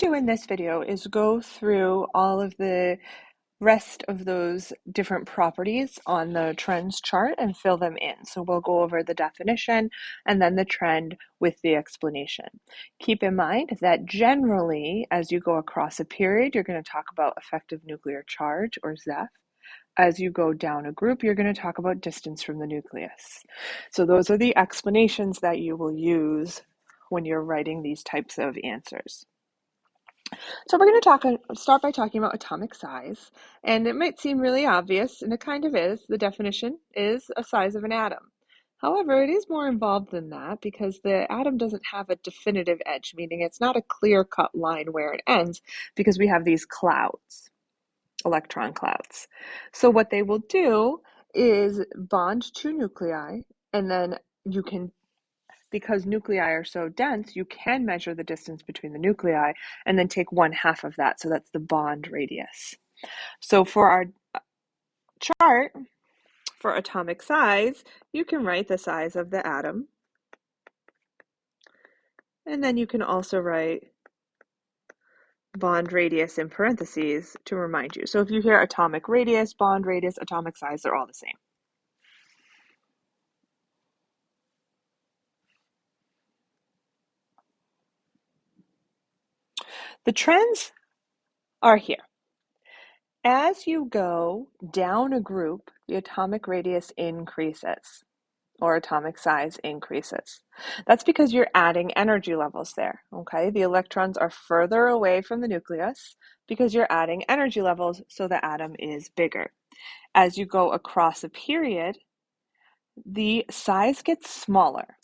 do in this video is go through all of the rest of those different properties on the trends chart and fill them in. So we'll go over the definition and then the trend with the explanation. Keep in mind that generally, as you go across a period, you're going to talk about effective nuclear charge, or ZEF. As you go down a group, you're going to talk about distance from the nucleus. So those are the explanations that you will use when you're writing these types of answers. So we're going to start by talking about atomic size, and it might seem really obvious, and it kind of is. The definition is a size of an atom. However, it is more involved than that because the atom doesn't have a definitive edge, meaning it's not a clear-cut line where it ends because we have these clouds, electron clouds. So what they will do is bond two nuclei, and then you can, because nuclei are so dense, you can measure the distance between the nuclei and then take 1/2 of that. So that's the bond radius. So for our chart, for atomic size, you can write the size of the atom. And then you can also write bond radius in parentheses to remind you. So if you hear atomic radius, bond radius, atomic size, they're all the same. The trends are here. As you go down a group, the atomic radius increases, or atomic size increases. That's because you're adding energy levels there, okay? The electrons are further away from the nucleus because you're adding energy levels, so the atom is bigger. As you go across a period, the size gets smaller.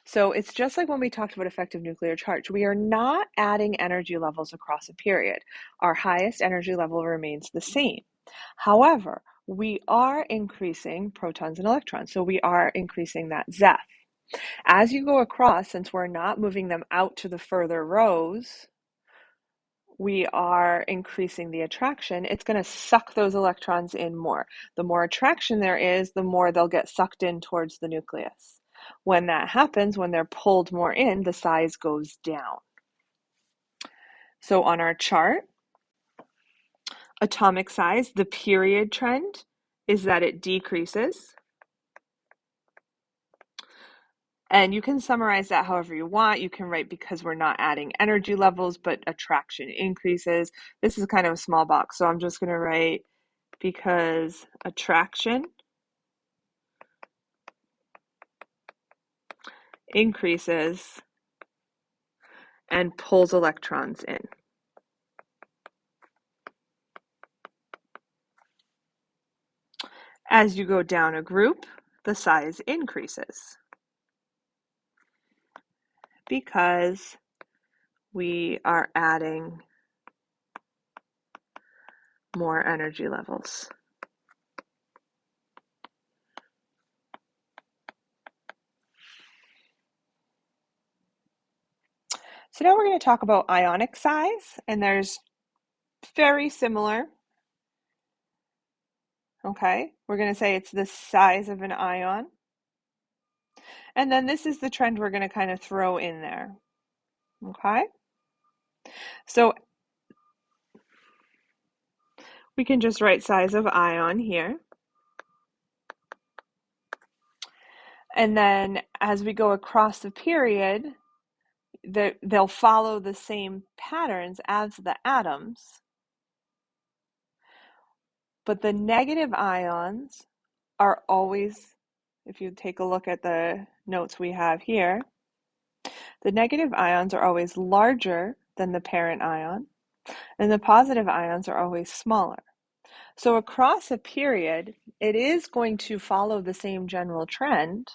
So it's just like when we talked about effective nuclear charge. We are not adding energy levels across a period. Our highest energy level remains the same. However, we are increasing protons and electrons, so we are increasing that ZEF. As you go across, since we're not moving them out to the further rows, we are increasing the attraction. It's going to suck those electrons in more. The more attraction there is, the more they'll get sucked in towards the nucleus. When that happens, when they're pulled more in, the size goes down. So on our chart, atomic size, the period trend is that it decreases. And you can summarize that however you want. You can write because we're not adding energy levels, but attraction increases. This is kind of a small box, so I'm just going to write because attraction increases and pulls electrons in. As you go down a group, the size increases because we are adding more energy levels. So now we're going to talk about ionic size, and there's very similar. Okay, we're going to say it's the size of an ion. And then this is the trend we're going to kind of throw in there. Okay, so we can just write size of ion here. And then as we go across the period, they'll follow the same patterns as the atoms. But the negative ions are always, if you take a look at the notes we have here, the negative ions are always larger than the parent ion, and the positive ions are always smaller. So across a period, it is going to follow the same general trend,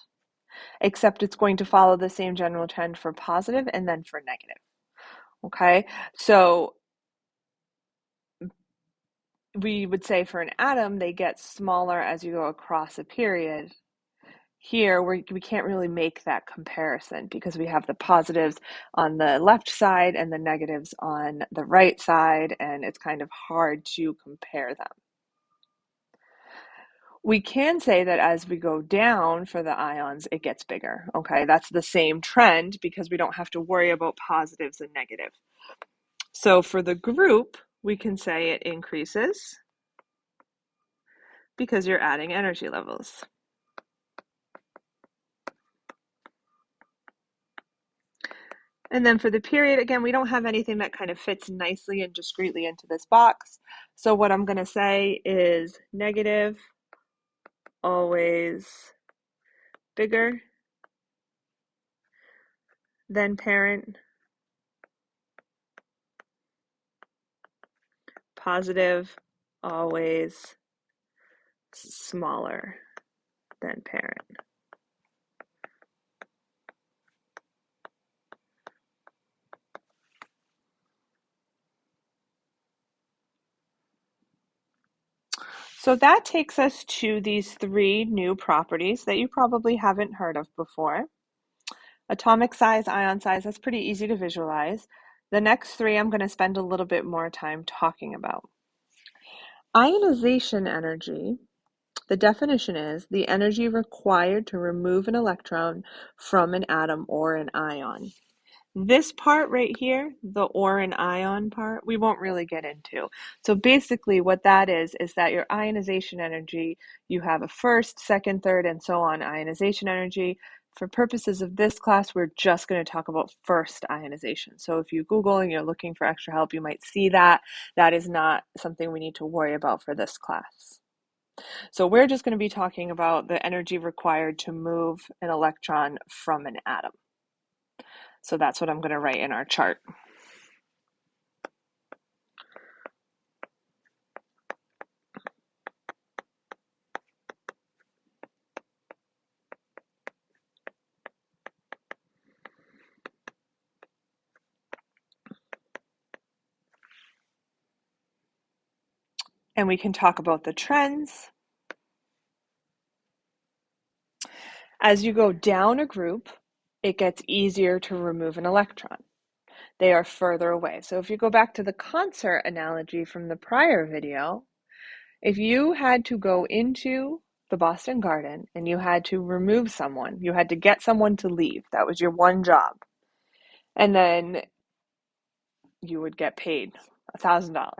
except it's going to follow the same general trend for positive and then for negative. Okay, so we would say for an atom, they get smaller as you go across a period. Here, we can't really make that comparison because we have the positives on the left side and the negatives on the right side, and it's kind of hard to compare them. We can say that as we go down for the ions, it gets bigger. Okay, that's the same trend because we don't have to worry about positives and negatives. So for the group, we can say it increases because you're adding energy levels. And then for the period, again, we don't have anything that kind of fits nicely and discreetly into this box. So what I'm going to say is negative, always bigger than parent, positive, always smaller than parent. So that takes us to these three new properties that you probably haven't heard of before. Atomic size, ion size, that's pretty easy to visualize. The next three I'm going to spend a little bit more time talking about. Ionization energy, the definition is the energy required to remove an electron from an atom or an ion. This part right here, the or an ion part, we won't really get into. So basically what that is that your ionization energy, you have a first, second, third, and so on ionization energy. For purposes of this class, we're just going to talk about first ionization. So if you Google and you're looking for extra help, you might see that. That is not something we need to worry about for this class. So we're just going to be talking about the energy required to move an electron from an atom. So that's what I'm going to write in our chart. And we can talk about the trends. As you go down a group, it gets easier to remove an electron. They are further away. So if you go back to the concert analogy from the prior video, if you had to go into the Boston Garden and you had to remove someone, you had to get someone to leave. That was your one job. And then you would get paid $1,000.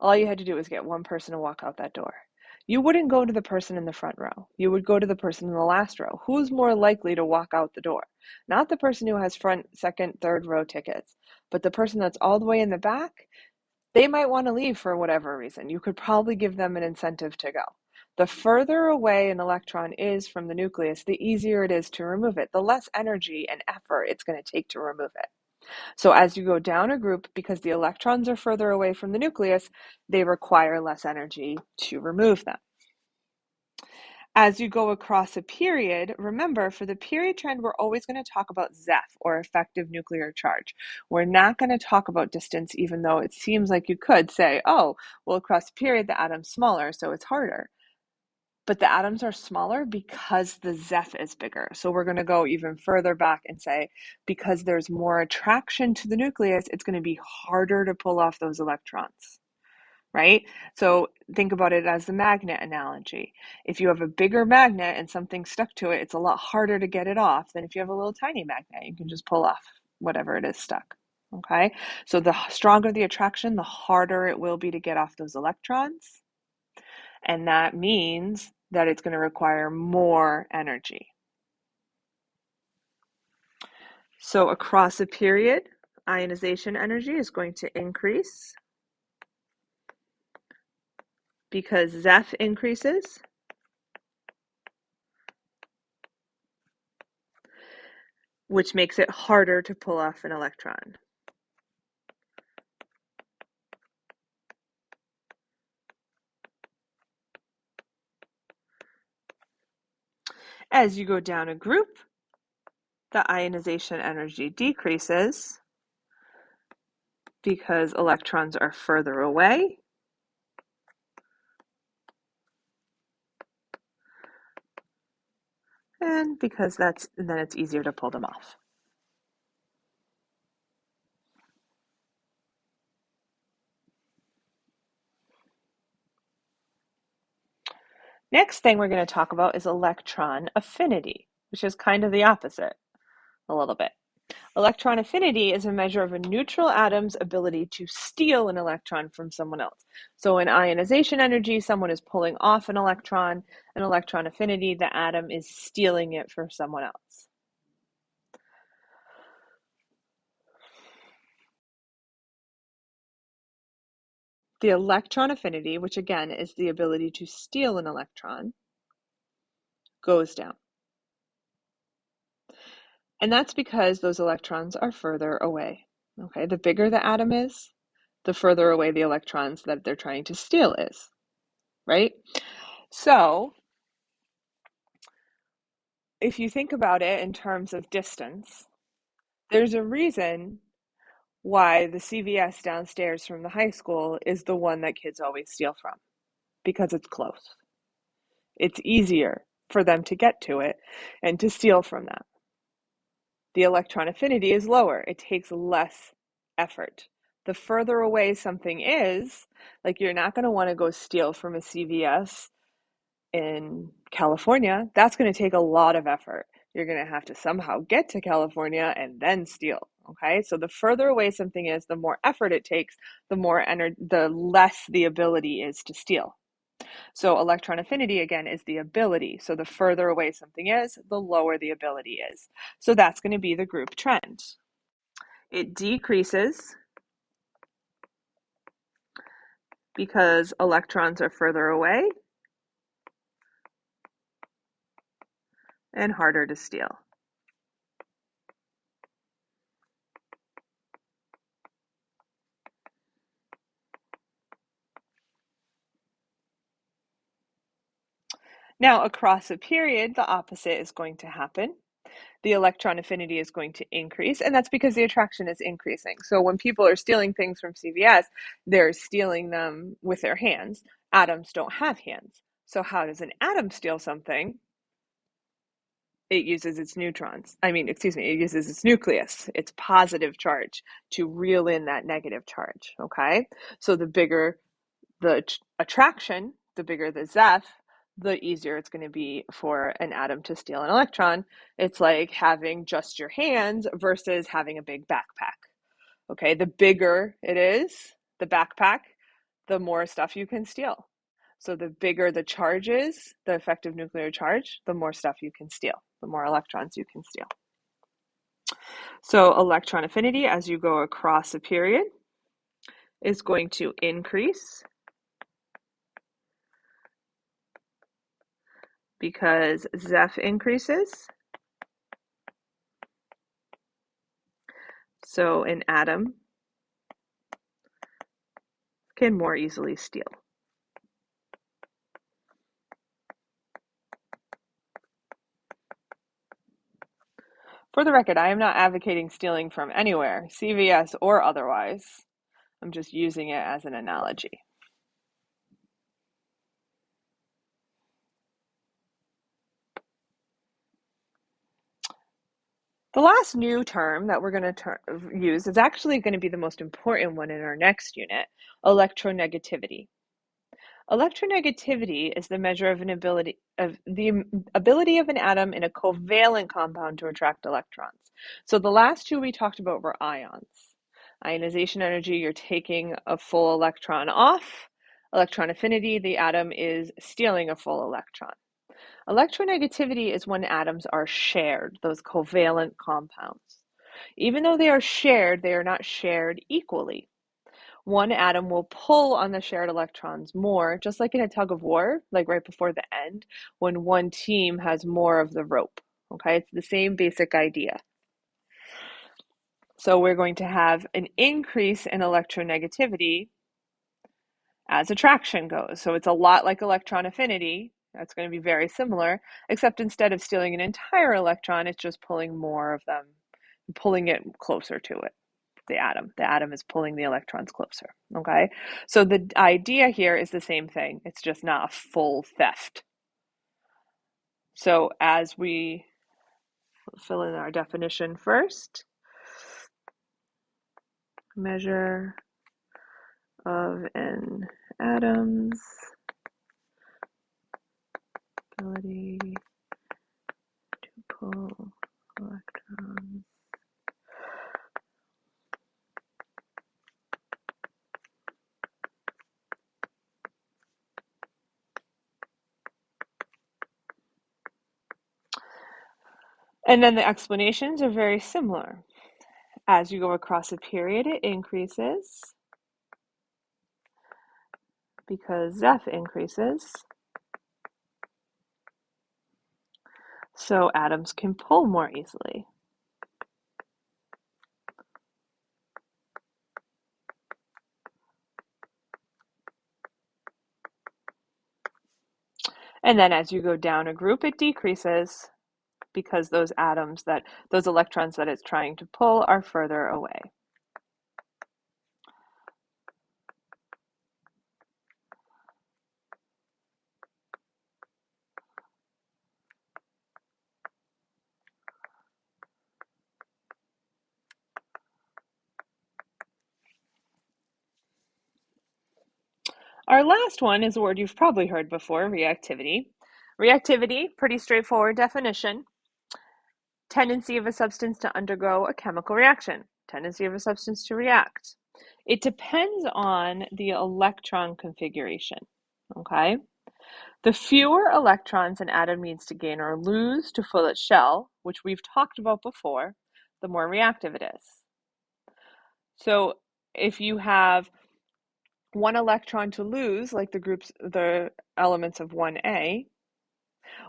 All you had to do was get one person to walk out that door. You wouldn't go to the person in the front row. You would go to the person in the last row. Who's more likely to walk out the door? Not the person who has front, second, third row tickets, but the person that's all the way in the back. They might want to leave for whatever reason. You could probably give them an incentive to go. The further away an electron is from the nucleus, the easier it is to remove it, the less energy and effort it's going to take to remove it. So as you go down a group, because the electrons are further away from the nucleus, they require less energy to remove them. As you go across a period, remember for the period trend, we're always going to talk about ZEF, or effective nuclear charge. We're not going to talk about distance, even though it seems like you could say, oh, well, across a period, the atom's smaller, so it's harder. But the atoms are smaller because the ZEF is bigger. So we're going to go even further back and say, because there's more attraction to the nucleus, it's going to be harder to pull off those electrons, right? So think about it as the magnet analogy. If you have a bigger magnet and something stuck to it, it's a lot harder to get it off than if you have a little tiny magnet. You can just pull off whatever it is stuck, okay? So the stronger the attraction, the harder it will be to get off those electrons. And that means that it's going to require more energy. So across a period, ionization energy is going to increase because ZEF increases, which makes it harder to pull off an electron. As you go down a group, the ionization energy decreases because electrons are further away. And because then it's easier to pull them off. Next thing we're going to talk about is electron affinity, which is kind of the opposite a little bit. Electron affinity is a measure of a neutral atom's ability to steal an electron from someone else. So in ionization energy, someone is pulling off an electron. In electron affinity, the atom is stealing it for someone else. The electron affinity, which again is the ability to steal an electron, goes down. And that's because those electrons are further away. Okay, the bigger the atom is, the further away the electrons that they're trying to steal is, right? So if you think about it in terms of distance, there's a reason why the CVS downstairs from the high school is the one that kids always steal from, because it's close. It's easier for them to get to it and to steal from that. The electron affinity is lower. It takes less effort. The further away something is, like you're not going to want to go steal from a CVS in California. That's going to take a lot of effort. You're going to have to somehow get to California and then steal. Okay, so the further away something is, the more effort it takes, the less the ability is to steal. So electron affinity, again, is the ability. So the further away something is, the lower the ability is. So that's going to be the group trend. It decreases because electrons are further away and harder to steal. Now, across a period, the opposite is going to happen. The electron affinity is going to increase, and that's because the attraction is increasing. So when people are stealing things from CVS, they're stealing them with their hands. Atoms don't have hands. So how does an atom steal something? It uses its it uses its nucleus, its positive charge, to reel in that negative charge, okay? So the bigger the attraction, the bigger the Zeph, the easier it's going to be for an atom to steal an electron. It's like having just your hands versus having a big backpack. Okay, the bigger it is, the backpack, the more stuff you can steal. So the bigger the charge is, the effective nuclear charge, the more stuff you can steal, the more electrons you can steal. So electron affinity, as you go across a period, is going to increase because Zeph increases. So an atom can more easily steal. For the record, I am not advocating stealing from anywhere, CVS or otherwise. I'm just using it as an analogy. The last new term that we're going to use is actually going to be the most important one in our next unit, electronegativity. Electronegativity is the measure of the ability of an atom in a covalent compound to attract electrons. So the last two we talked about were ions. Ionization energy, you're taking a full electron off. Electron affinity, the atom is stealing a full electron. Electronegativity is when atoms are shared, those covalent compounds. Even though they are shared, they are not shared equally. One atom will pull on the shared electrons more, just like in a tug of war, like right before the end, when one team has more of the rope. Okay, it's the same basic idea. So we're going to have an increase in electronegativity as attraction goes. So it's a lot like electron affinity. That's going to be very similar, except instead of stealing an entire electron, it's just pulling more of them, pulling it closer to it. The atom. The atom is pulling the electrons closer. Okay, so the idea here is the same thing. It's just not a full theft. So as we fill in our definition first, measure of an atom's ability to pull electrons And then the explanations are very similar. As you go across a period, it increases because Zeph increases. So atoms can pull more easily. And then as you go down a group, it decreases because those electrons that it's trying to pull are further away. Our last one is a word you've probably heard before, reactivity. Reactivity, pretty straightforward definition. Tendency of a substance to undergo a chemical reaction. Tendency of a substance to react. It depends on the electron configuration, okay? The fewer electrons an atom needs to gain or lose to fill its shell, which we've talked about before, the more reactive it is. So if you have one electron to lose, like the elements of 1A,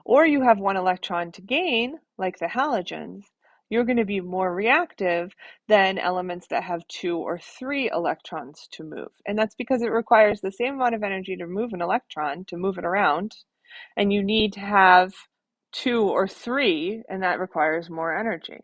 or you have one electron to gain, like the halogens, you're going to be more reactive than elements that have 2 or 3 electrons to move. And that's because it requires the same amount of energy to move an electron, to move it around, and you need to have 2 or 3, and that requires more energy.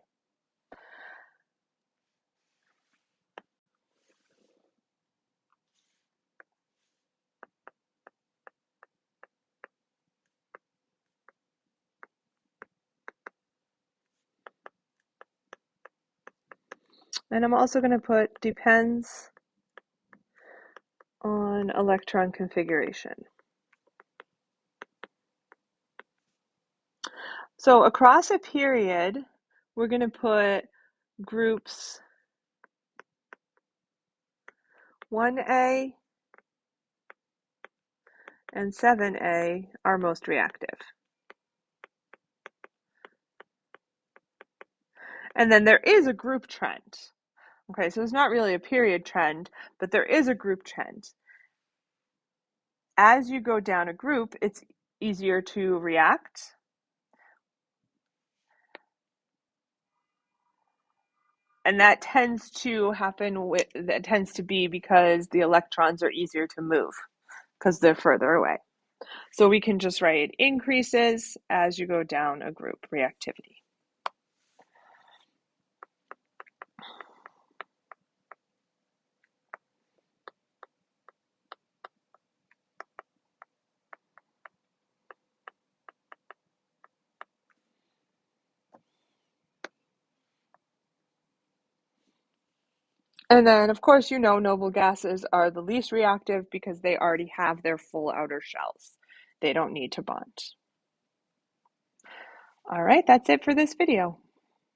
And I'm also going to put depends on electron configuration. So across a period, we're going to put groups 1A and 7A are most reactive. And then there is a group trend. Okay, so it's not really a period trend, but there is a group trend. As you go down a group, it's easier to react. And that tends to be because the electrons are easier to move because they're further away. So we can just write increases as you go down a group, reactivity. And then, of course, noble gases are the least reactive because they already have their full outer shells. They don't need to bond. All right, that's it for this video.